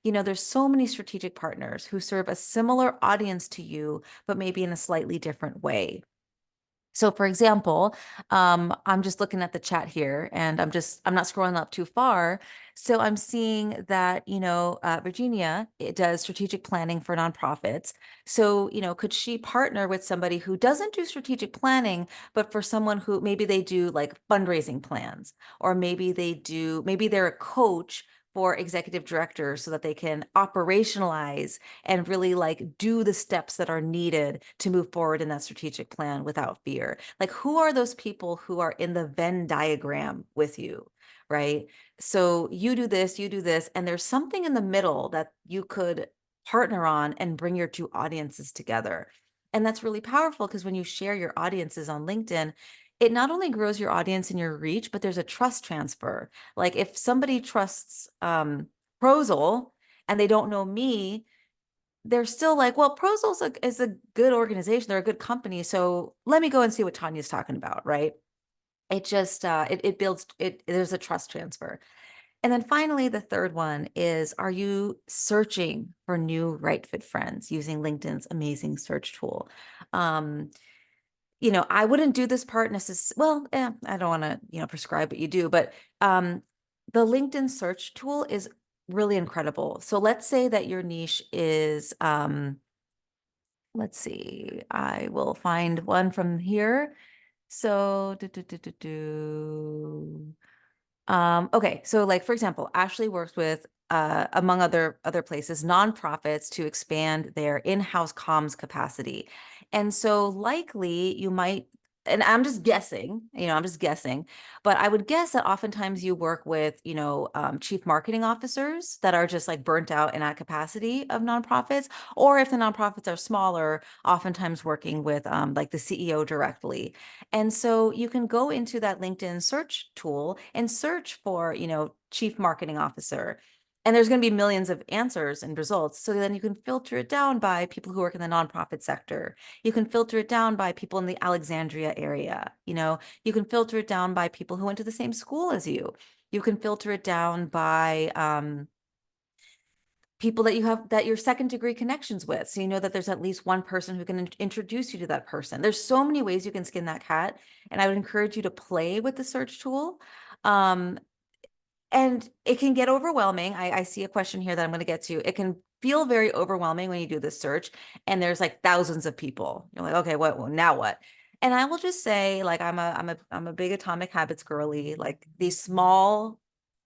There's so many strategic partners who serve a similar audience to you, but maybe in a slightly different way. So for example, I'm just looking at the chat here and I'm not scrolling up too far. So I'm seeing that, Virginia, it does strategic planning for nonprofits. So, could she partner with somebody who doesn't do strategic planning, but for someone who maybe they do like fundraising plans, or maybe they're a coach for executive directors so that they can operationalize and really like do the steps that are needed to move forward in that strategic plan without fear. Like, who are those people who are in the Venn diagram with you, right? So you do this, and there's something in the middle that you could partner on and bring your two audiences together. And that's really powerful because when you share your audiences on LinkedIn, it not only grows your audience and your reach, but there's a trust transfer. Like if somebody trusts Prozul and they don't know me, they're still like, well, Prozul is a good organization. They're a good company. So let me go and see what Tanya's talking about, right? It just it builds it. There's a trust transfer. And then finally, the third one is, are you searching for new right fit friends using LinkedIn's amazing search tool? Um, I wouldn't do this part necessarily. Well, I don't want to, prescribe what you do, but the LinkedIn search tool is really incredible. So let's say that your niche is, let's see, I will find one from here. So, okay, so like for example, Ashley works with among other places, nonprofits to expand their in-house comms capacity. And so likely you might, and I'm just guessing, but I would guess that oftentimes you work with, chief marketing officers that are just like burnt out and at capacity of nonprofits, or if the nonprofits are smaller, oftentimes working with like the CEO directly. And so you can go into that LinkedIn search tool and search for, chief marketing officer. And there's going to be millions of answers and results. So then you can filter it down by people who work in the nonprofit sector. You can filter it down by people in the Alexandria area. You can filter it down by people who went to the same school as you. You can filter it down by people that you have that your second degree connections with. So you know that there's at least one person who can introduce you to that person. There's so many ways you can skin that cat. And I would encourage you to play with the search tool. Um, and it can get overwhelming. I see a question here that I'm going to get to. It can feel very overwhelming when you do this search and there's like thousands of people. You're like, okay, what, well, now what? And I will just say, like, I'm a big Atomic Habits girly. Like these small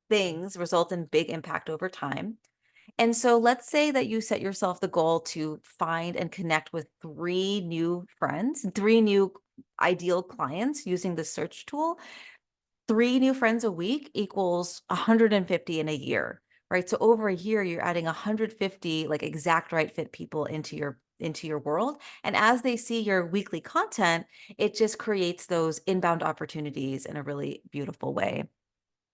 things result in big impact over time. And so let's say that you set yourself the goal to find and connect with 3 new friends, 3 new ideal clients using the search tool. 3 new friends a week equals 150 in a year, right? So over a year, you're adding 150 like exact right fit people into your world. And as they see your weekly content, it just creates those inbound opportunities in a really beautiful way.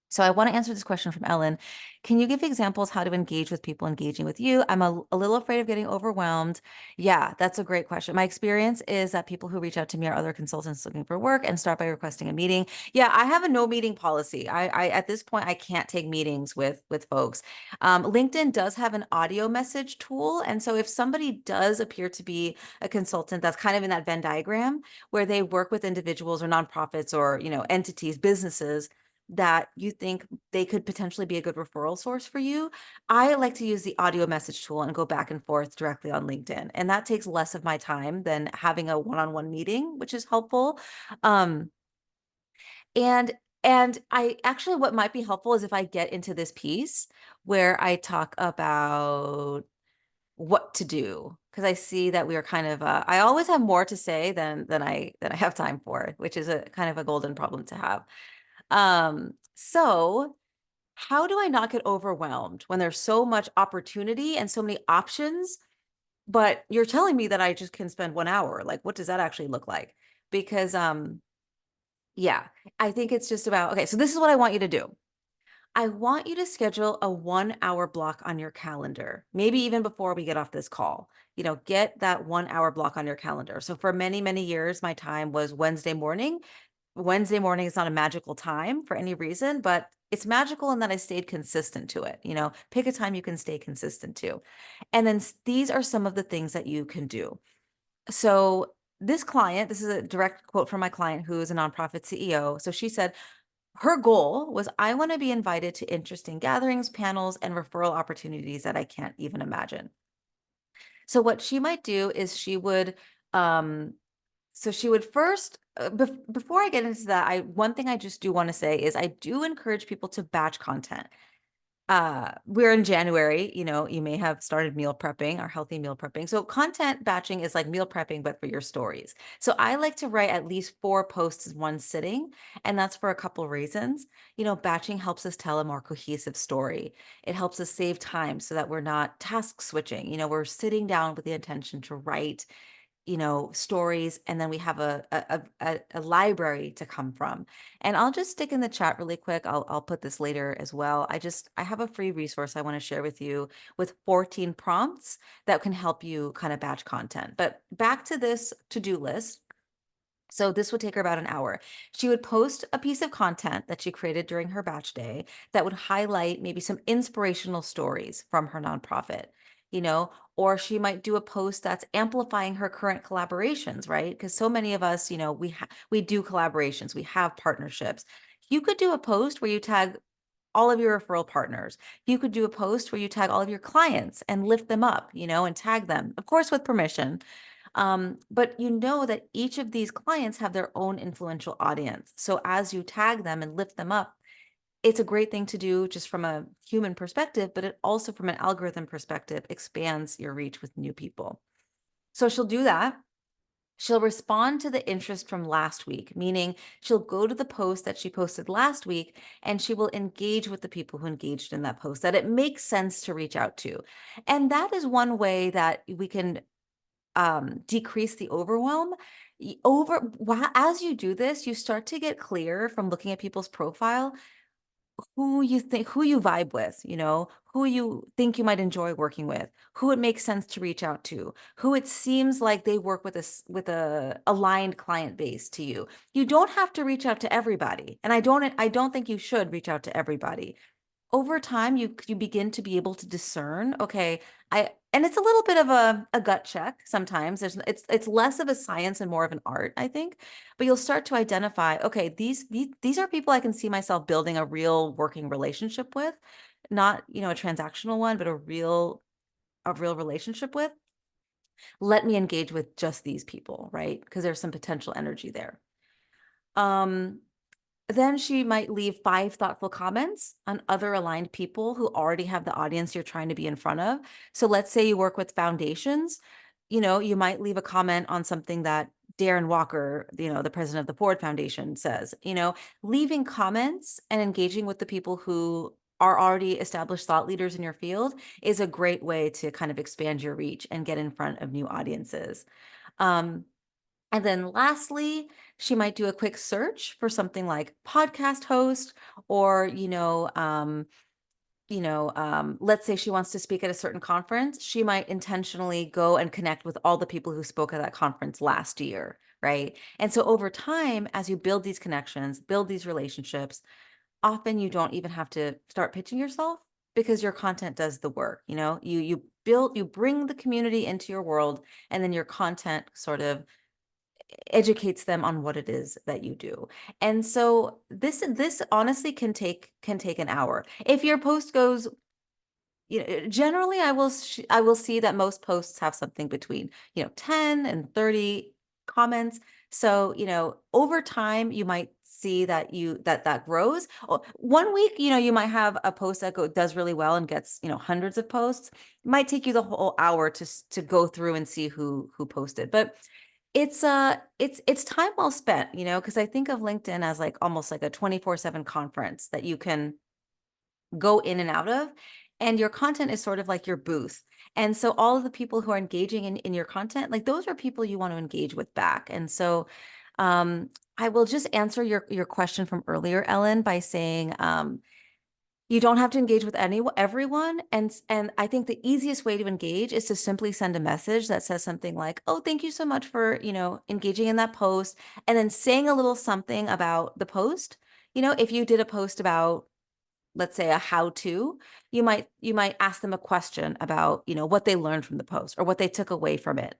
So I want to answer this question from Ellen. Can you give examples how to engage with people engaging with you? I'm a little afraid of getting overwhelmed. Yeah, that's a great question. My experience is that people who reach out to me are other consultants looking for work and start by requesting a meeting. Yeah, I have a no meeting policy. I at this point I can't take meetings with folks. LinkedIn does have an audio message tool, and so if somebody does appear to be a consultant that's kind of in that Venn diagram where they work with individuals or nonprofits or entities, businesses that you think they could potentially be a good referral source for you, I like to use the audio message tool and go back and forth directly on LinkedIn. And that takes less of my time than having a one-on-one meeting, which is helpful. Um, and and I actually what might be helpful is if I get into this piece where I talk about what to do because I see that we are kind of I always have more to say than I have time for, which is a kind of a golden problem to have. So how do I not get overwhelmed when there's so much opportunity and so many options, but you're telling me that I just can spend 1 hour? Like, what does that actually look like? Because, yeah, I think it's just about, okay, so this is what I want you to do. I want you to schedule a 1 hour block on your calendar, maybe even before we get off this call. Get that 1 hour block on your calendar. So for many, many years, my time was Wednesday morning. Wednesday morning is not a magical time for any reason, but it's magical in that I stayed consistent to it. Pick a time you can stay consistent to. And then these are some of the things that you can do. So, this is a direct quote from my client who is a nonprofit CEO. So she said her goal was I want to be invited to interesting gatherings, panels, and referral opportunities that I can't even imagine. So, what she might do is um, she would first, before I get into that, one thing I just do want to say is I do encourage people to batch content. We're in January, you may have started meal prepping or healthy meal prepping. So content batching is like meal prepping, but for your stories. So I like to write at least 4 posts in one sitting, and that's for a couple reasons. Batching helps us tell a more cohesive story. It helps us save time so that we're not task switching. We're sitting down with the intention to write stories, and then we have a library to come from. And I'll just stick in the chat really quick. I'll put this later as well. I have a free resource I want to share with you with 14 prompts that can help you kind of batch content. But back to this to-do list. So this would take her about an hour. She would post a piece of content that she created during her batch day that would highlight maybe some inspirational stories from her nonprofit, you know, or she might do a post that's amplifying her current collaborations, right? Because so many of us, we do collaborations, we have partnerships. You could do a post where you tag all of your referral partners. You could do a post where you tag all of your clients and lift them up, and tag them, of course, with permission. But that each of these clients have their own influential audience. So as you tag them and lift them up, it's a great thing to do just from a human perspective, but it also from an algorithm perspective expands your reach with new people. So she'll do that. She'll respond to the interest from last week, meaning she'll go to the post that she posted last week and she will engage with the people who engaged in that post that it makes sense to reach out to. And that is one way that we can decrease the overwhelm. As you do this, you start to get clear from looking at people's profile who you vibe with, who you think you might enjoy working with, who it makes sense to reach out to, who it seems like they work with a aligned client base to you. You don't have to reach out to everybody, and I don't think you should reach out to everybody. Over time, you begin to be able to discern, okay, and it's a little bit of a gut check sometimes. It's less of a science and more of an art, I think. But you'll start to identify, okay, these are people I can see myself building a real working relationship with, not, a transactional one, but a real relationship with. Let me engage with just these people, right? Because there's some potential energy there. Um, Then she might leave 5 thoughtful comments on other aligned people who already have the audience you're trying to be in front of. So let's say you work with foundations, you might leave a comment on something that Darren Walker, the president of the Ford Foundation, says, leaving comments and engaging with the people who are already established thought leaders in your field is a great way to kind of expand your reach and get in front of new audiences. Um, and then lastly, she might do a quick search for something like podcast host, or, let's say she wants to speak at a certain conference. She might intentionally go and connect with all the people who spoke at that conference last year, right? And so over time, as you build these connections, build these relationships, often you don't even have to start pitching yourself, because your content does the work. You bring the community into your world, and then your content sort of educates them on what it is that you do. And so this honestly can take an hour. If your post goes, generally I will see that most posts have something between, 10 and 30 comments. So, over time you might see that grows. One week, you might have a post that does really well and gets, hundreds of posts. It might take you the whole hour to go through and see who posted. But it's time well spent, because I think of LinkedIn as like almost like a 24/7 conference that you can go in and out of, and your content is sort of like your booth. And so all of the people who are engaging in your content, like those are people you want to engage with back. And so I will just answer your question from earlier, Ellen, by saying you don't have to engage with everyone. And I think the easiest way to engage is to simply send a message that says something like, "Oh, thank you so much for, engaging in that post," and then saying a little something about the post. If you did a post about, let's say, a how-to, you might ask them a question about, what they learned from the post or what they took away from it.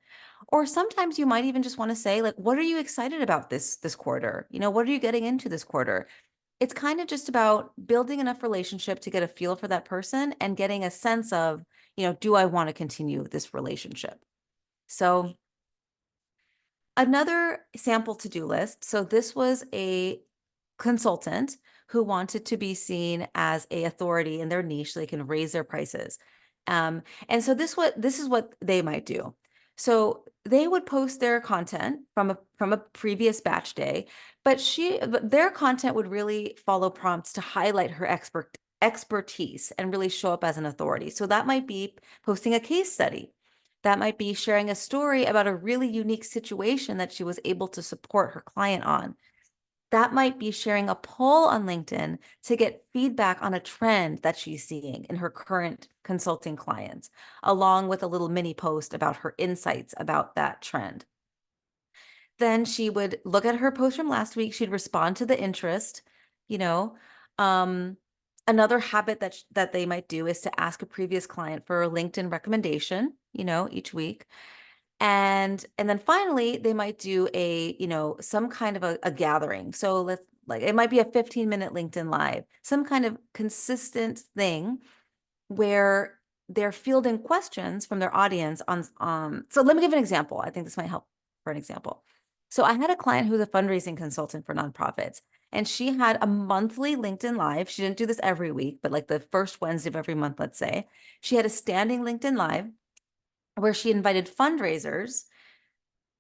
Or sometimes you might even just want to say, like, what are you excited about this quarter? What are you getting into this quarter? It's kind of just about building enough relationship to get a feel for that person and getting a sense of, do I want to continue this relationship? So another sample to-do list. So this was a consultant who wanted to be seen as a authority in their niche so they can raise their prices. And so this is what they might do. So they would post their content from a previous batch day, but their content would really follow prompts to highlight her expertise and really show up as an authority. So that might be posting a case study. That might be sharing a story about a really unique situation that she was able to support her client on. That might be sharing a poll on LinkedIn to get feedback on a trend that she's seeing in her current consulting clients, along with a little mini post about her insights about that trend. Then she would look at her post from last week. She'd respond to the interest. You know, um, Another habit that they might do is to ask a previous client for a LinkedIn recommendation, each week. And then finally, they might do some kind of a gathering. So it might be a 15-minute LinkedIn Live, some kind of consistent thing where they're fielding questions from their audience so let me give an example. I think this might help for an example. So I had a client who's a fundraising consultant for nonprofits, and she had a monthly LinkedIn Live. She didn't do this every week, but like the first Wednesday of every month, let's say, she had a standing LinkedIn Live where she invited fundraisers,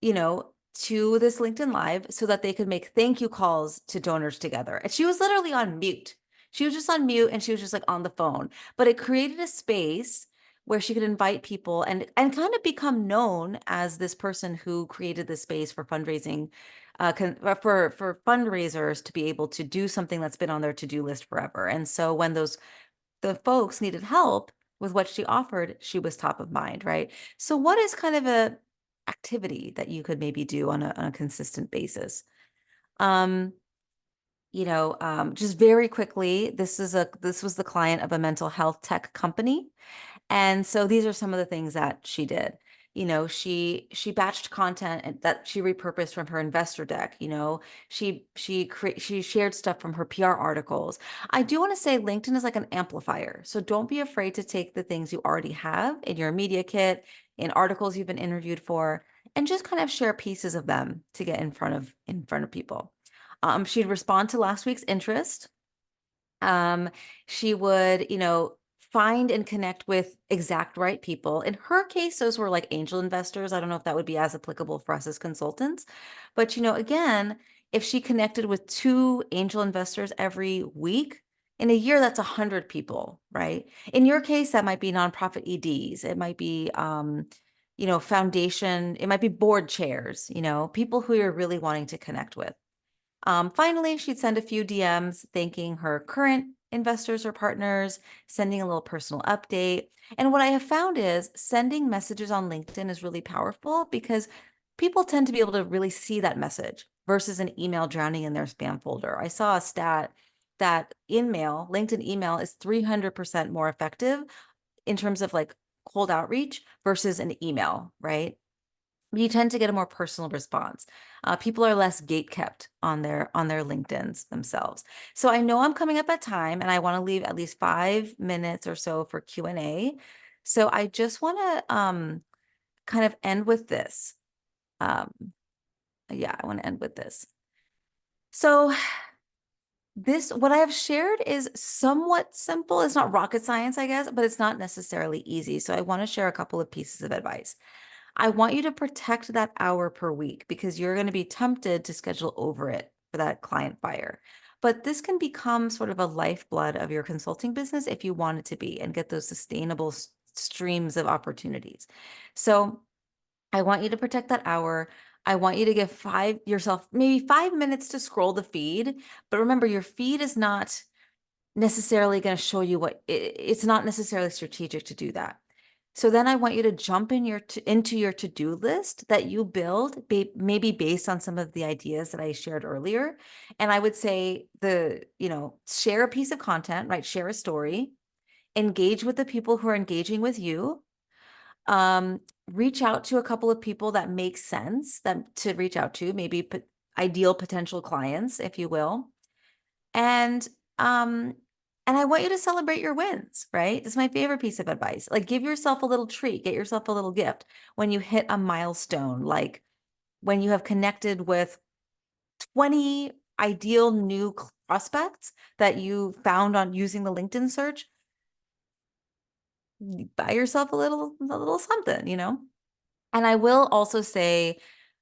to this LinkedIn Live so that they could make thank you calls to donors together. And she was literally on mute. She was just on mute, and she was just like on the phone. But it created a space where she could invite people and kind of become known as this person who created this space for fundraising, for fundraisers to be able to do something that's been on their to-do list forever. And so when the folks needed help with what she offered, she was top of mind, right? So what is kind of a activity that you could maybe do on a consistent basis? Um, just very quickly, this was the client of a mental health tech company. And so these are some of the things that she did. She batched content that she repurposed from her investor deck. She shared stuff from her PR articles. I do want to say LinkedIn is like an amplifier. So don't be afraid to take the things you already have in your media kit, in articles you've been interviewed for, and just kind of share pieces of them to get in front of people. She'd respond to last week's interest. She would, find and connect with exact right people. In her case, those were like angel investors. I don't know if that would be as applicable for us as consultants. But, again, if she connected with 2 angel investors every week, in a year, that's 100 people, right? In your case, that might be nonprofit EDs. It might be, foundation. It might be board chairs, people who you're really wanting to connect with. Finally, she'd send a few DMs thanking her current investors or partners, sending a little personal update. And what I have found is sending messages on LinkedIn is really powerful because people tend to be able to really see that message versus an email drowning in their spam folder. I saw a stat that LinkedIn email is 300% more effective in terms of like cold outreach versus an email, right? You tend to get a more personal response. People are less gate kept on their LinkedIn's themselves. So I know I'm coming up at time, and I want to leave at least 5 minutes or so for Q&A. So I just want to kind of end with this. Um, yeah, I want to end with this. So what I have shared is somewhat simple. It's not rocket science, I guess, but it's not necessarily easy. So I want to share a couple of pieces of advice. I want you to protect that hour per week because you're going to be tempted to schedule over it for that client buyer. But this can become sort of a lifeblood of your consulting business if you want it to be and get those sustainable streams of opportunities. So I want you to protect that hour. I want you to give yourself maybe 5 minutes to scroll the feed. But remember, your feed is not necessarily going to show you it's not necessarily strategic to do that. So then I want you to jump into your to-do list that you build, maybe based on some of the ideas that I shared earlier. And I would say share a piece of content, right? Share a story, engage with the people who are engaging with you. Reach out to a couple of people that make sense to reach out to, maybe ideal potential clients, if you will. And um, and I want you to celebrate your wins, right? This is my favorite piece of advice. Like give yourself a little treat, get yourself a little gift when you hit a milestone, like when you have connected with 20 ideal new prospects that you found on using the LinkedIn search. Buy yourself a little something, And I will also say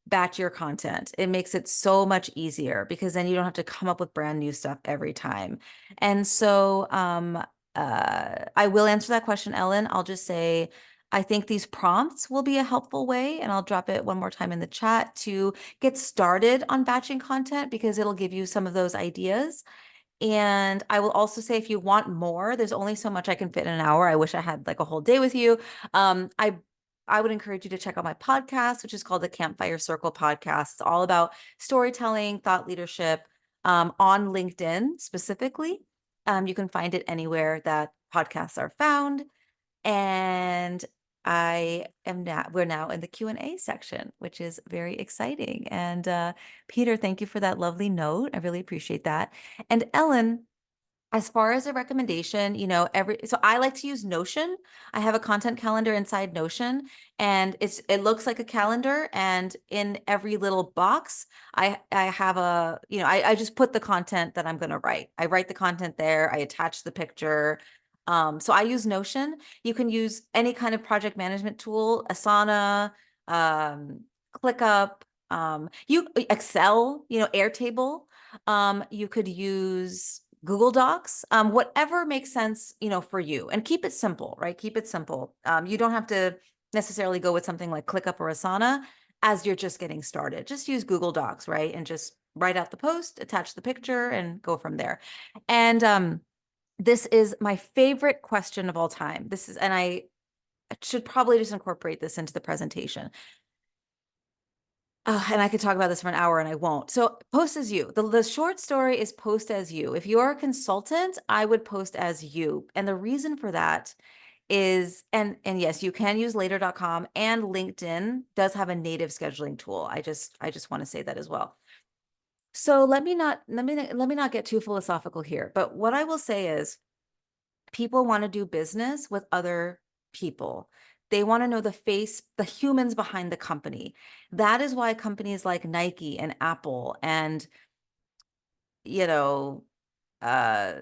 batch your content. It makes it so much easier because then you don't have to come up with brand new stuff every time. And so I will answer that question, Ellen. I'll just say, I think these prompts will be a helpful way, and I'll drop it one more time in the chat to get started on batching content because it'll give you some of those ideas. And I will also say, if you want more, there's only so much I can fit in an hour. I wish I had like a whole day with you. I would encourage you to check out my podcast, which is called the Campfire Circle Podcast. It's all about storytelling, thought leadership, on LinkedIn specifically. You can find it anywhere that podcasts are found. And we're now in the Q&A section, which is very exciting. And Peter, thank you for that lovely note. I really appreciate that. And Ellen, as far as a recommendation, so I like to use Notion. I have a content calendar inside Notion, and it looks like a calendar. And in every little box, I have I just put the content that I'm going to write. I write the content there. I attach the picture. So I use Notion. You can use any kind of project management tool, Asana, ClickUp, Excel, Airtable. You could use Google Docs, whatever makes sense, for you, and keep it simple, right? Keep it simple. You don't have to necessarily go with something like ClickUp or Asana as you're just getting started. Just use Google Docs, right? And just write out the post, attach the picture, and go from there. And this is my favorite question of all time. And I should probably just incorporate this into the presentation. And I could talk about this for an hour and I won't. So post as you. The short story is post as you. If you're a consultant, I would post as you. And the reason for that is, and yes, you can use later.com, and LinkedIn does have a native scheduling tool. I just want to say that as well. So let me not get too philosophical here. But what I will say is people want to do business with other people. They want to know the humans behind the company. That is why companies like Nike and Apple and, uh,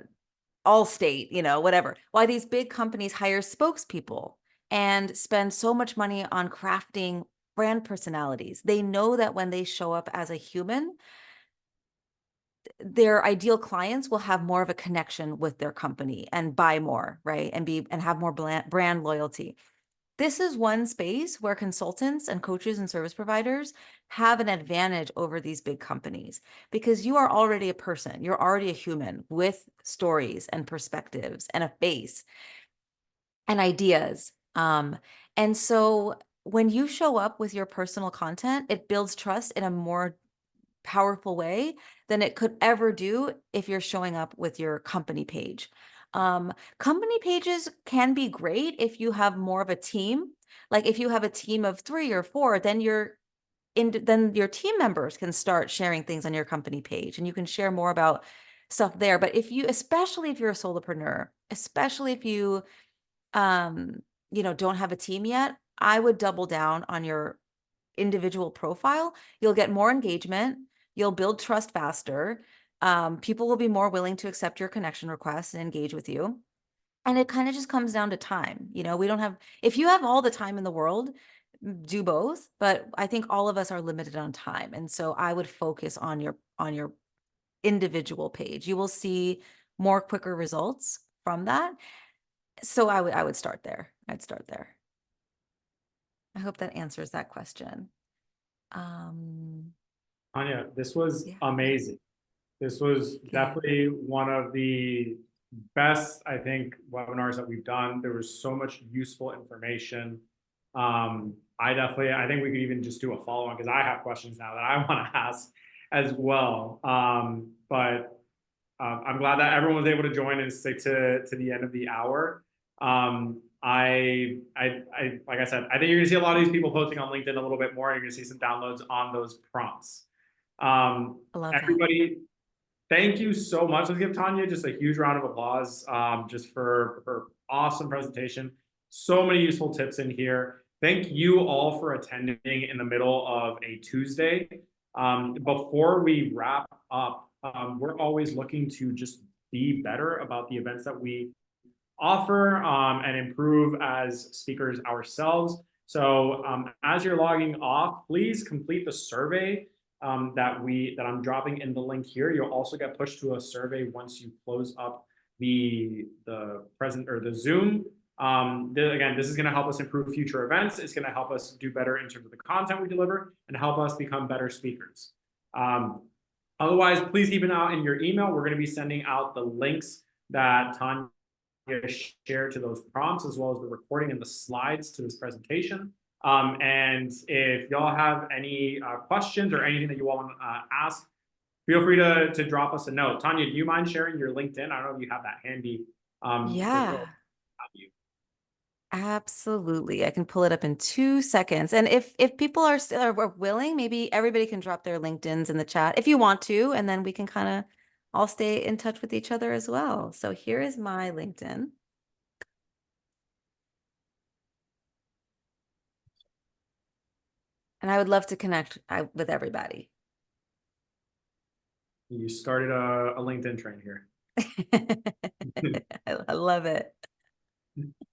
Allstate, whatever. Why these big companies hire spokespeople and spend so much money on crafting brand personalities. They know that when they show up as a human, their ideal clients will have more of a connection with their company and buy more, right? And have more brand loyalty. This is one space where consultants and coaches and service providers have an advantage over these big companies because you are already a person. You're already a human with stories and perspectives and a face and ideas. And so when you show up with your personal content, it builds trust in a more powerful way than it could ever do if you're showing up with your company page. Company pages can be great if you have more of a team. Like if you have a team of 3 or 4, then then your team members can start sharing things on your company page and you can share more about stuff there. But especially if you're a solopreneur, especially if you don't have a team yet, I would double down on your individual profile. You'll get more engagement. You'll build trust faster. People will be more willing to accept your connection requests and engage with you. And it kind of just comes down to time. We don't have, if you have all the time in the world, do both. But I think all of us are limited on time. And so I would focus on your individual page. You will see more quicker results from that. So I would start there. I'd start there. I hope that answers that question. Tanya, this was Yeah. amazing. This was definitely one of the best, I think, webinars that we've done. There was so much useful information. I think we could even just do a follow-on because I have questions now that I want to ask as well. But I'm glad that everyone was able to join and stick to the end of the hour. Like I said, I think you're gonna see a lot of these people posting on LinkedIn a little bit more. You're gonna see some downloads on those prompts. I love that. Everybody, thank you so much. Let's give Tanya just a huge round of applause just for her awesome presentation. So many useful tips in here. Thank you all for attending in the middle of a Tuesday. Before we wrap up, we're always looking to just be better about the events that we offer and improve as speakers ourselves. So as you're logging off, please complete the survey that I'm dropping in the link here. You'll also get pushed to a survey once you close up the present or the Zoom. Again, this is going to help us improve future events. It's going to help us do better in terms of the content we deliver and help us become better speakers. Otherwise, please keep an eye in your email. We're going to be sending out the links that Tanya shared to those prompts, as well as the recording and the slides to this presentation. And if y'all have any questions or anything that you want to ask, feel free to drop us a note. Tanya, do you mind sharing your LinkedIn? I don't know if you have that handy. Yeah, absolutely. I can pull it up in 2 seconds. And if people are still are willing, maybe everybody can drop their LinkedIns in the chat if you want to, and then we can kind of all stay in touch with each other as well. So here is my LinkedIn. And I would love to connect with everybody. You started a LinkedIn train here. I love it.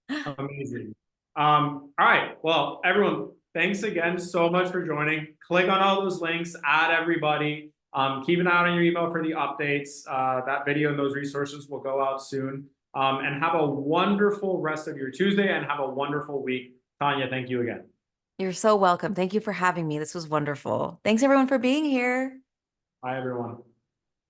Amazing. All right. Well, everyone, thanks again so much for joining. Click on all those links, add everybody. Keep an eye on your email for the updates. That video and those resources will go out soon. And have a wonderful rest of your Tuesday and have a wonderful week. Tanya, thank you again. You're so welcome. Thank you for having me. This was wonderful. Thanks everyone for being here. Bye, everyone.